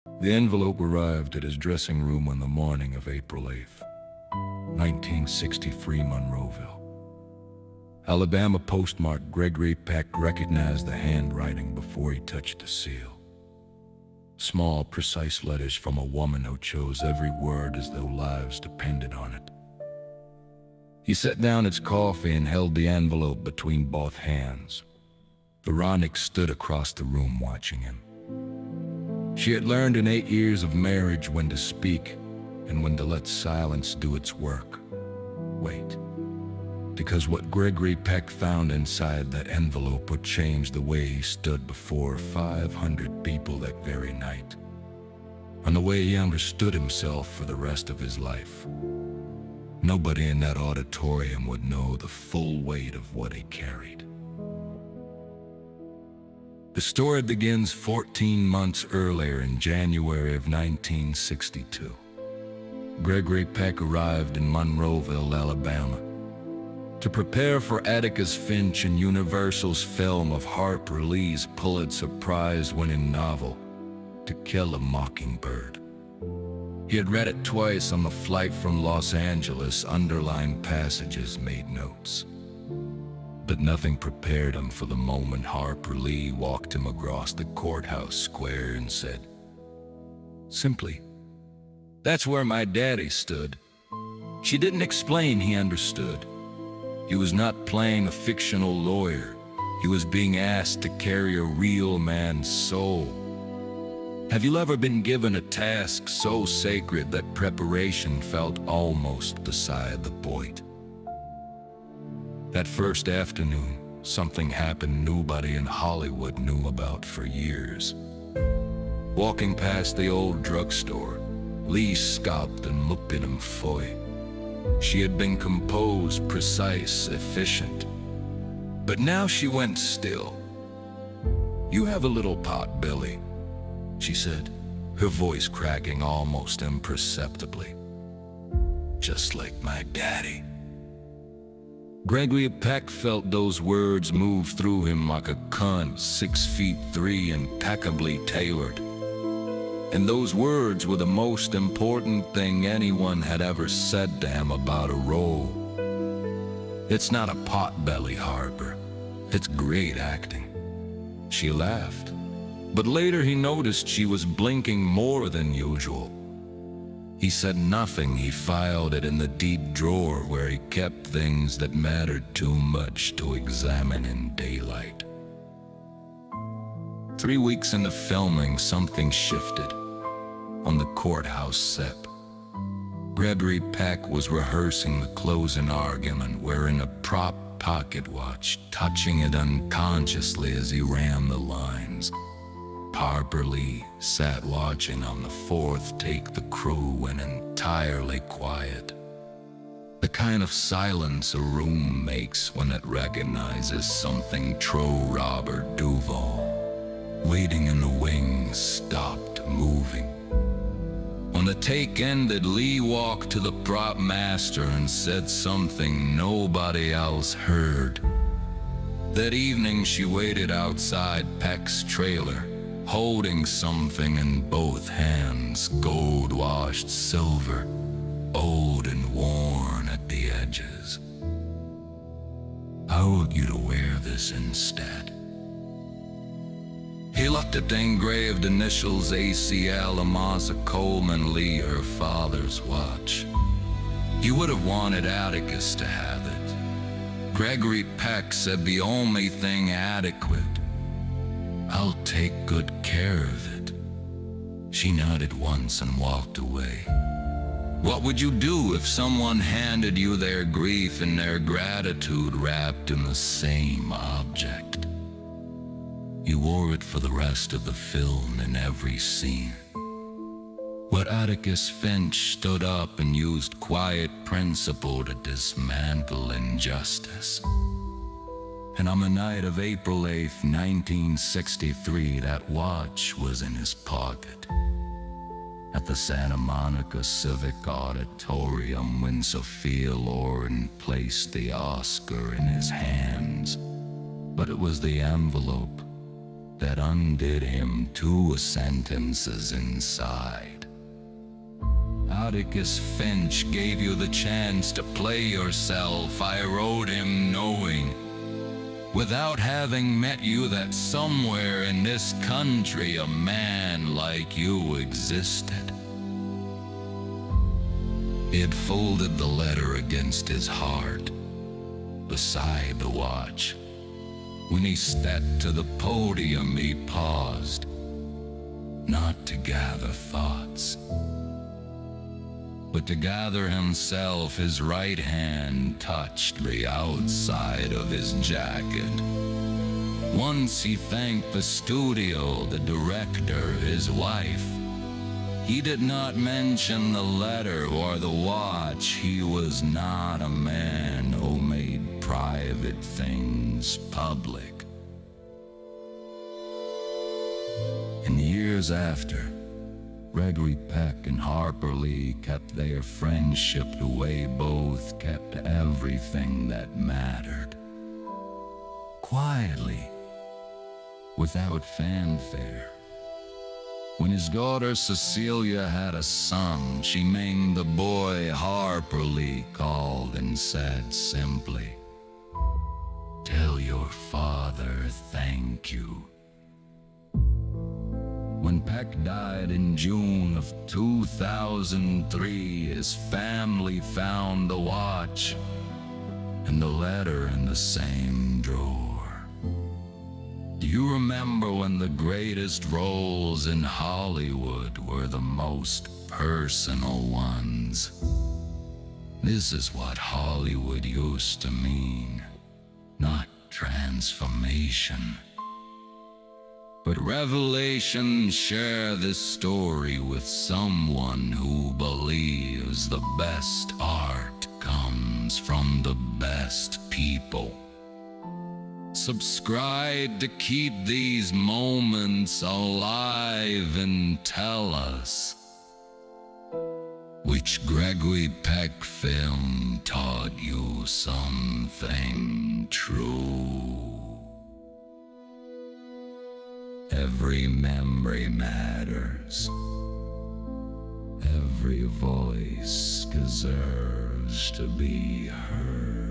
The envelope arrived at his dressing room on the morning of April 8th, 1963, Monroeville. Alabama postmark Gregory Peck recognized the handwriting before he touched the seal. Small, precise letters from a woman who chose every word as though lives depended on it. He set down his coffee and held the envelope between both hands. Veronica stood across the room watching him. She had learned in 8 years of marriage when to speak and when to let silence do its work. Wait. Because what Gregory Peck found inside that envelope would change the way he stood before 500 people that very night, and the way he understood himself for the rest of his life. Nobody in that auditorium would know the full weight of what he carried. The story begins 14 months earlier in January of 1962. Gregory Peck arrived in Monroeville, Alabama, to prepare for Atticus Finch and Universal's film of Harper Lee's Pulitzer Prize-winning novel, To Kill a Mockingbird. He had read it twice on the flight from Los Angeles, underlined passages, made notes. But nothing prepared him for the moment Harper Lee walked him across the courthouse square and said, simply, "That's where my daddy stood." She didn't explain he understood. He was not playing a fictional lawyer. He was being asked to carry a real man's soul. Have you ever been given a task so sacred that preparation felt almost beside the point? That first afternoon, something happened nobody in Hollywood knew about for years. Walking past the old drugstore, Lee stopped and looked at him fully. She had been composed, precise, efficient. But now she went still. "You have a little pot belly," she said, her voice cracking almost imperceptibly. "Just like my daddy." Gregory Peck felt those words move through him like a cunt, 6'3", impeccably tailored. And those words were the most important thing anyone had ever said to him about a role. "It's not a potbelly, Harper. It's great acting." She laughed, but later he noticed she was blinking more than usual. He said nothing. He filed it in the deep drawer where he kept things that mattered too much to examine in daylight. 3 weeks into filming, something shifted. On the courthouse set, Gregory Peck was rehearsing the closing argument wearing a prop pocket watch, touching it unconsciously as he ran the lines. Harper Lee sat watching. On the fourth take, the crew went entirely quiet. The kind of silence a room makes when it recognizes something. Robert Duvall, waiting in the wings, stopped moving. When the take ended, Lee walked to the prop master and said something nobody else heard. That evening she waited outside Peck's trailer, holding something in both hands, gold-washed silver, old and worn at the edges. "I want you to wear this instead." He looked at the engraved initials ACL, Amasa Coleman Lee, her father's watch. He would have wanted Atticus to have it. Gregory Peck said the only thing adequate. "I'll take good care of it." She nodded once and walked away. What would you do if someone handed you their grief and their gratitude wrapped in the same object? You wore it for the rest of the film in every scene. What Atticus Finch stood up and used quiet principle to dismantle injustice. And on the night of April 8th, 1963, that watch was in his pocket. At the Santa Monica Civic Auditorium, when Sophia Loren placed the Oscar in his hands. But it was the envelope, that undid him 2 sentences inside. Atticus Finch gave you the chance to play yourself. I wrote him knowing, without having met you, that somewhere in this country a man like you existed. He had folded the letter against his heart, beside the watch. When he stepped to the podium, he paused, not to gather thoughts, but to gather himself. His right hand touched the outside of his jacket. Once he thanked the studio, the director, his wife. He did not mention the letter or the watch. He was not a man who made private things public. And years after, Gregory Peck and Harper Lee kept their friendship the way both kept everything that mattered. Quietly, without fanfare. When his daughter Cecilia had a son, she named the boy Harper Lee, called and said simply, "Tell your father thank you." When Peck died in June of 2003, his family found the watch and the letter in the same drawer. Do you remember when the greatest roles in Hollywood were the most personal ones? This is what Hollywood used to mean. Not transformation, but revelation. Share this story with someone who believes the best art comes from the best people. Subscribe to keep these moments alive, and tell us, which Gregory Peck film taught you something true? Every memory matters. Every voice deserves to be heard.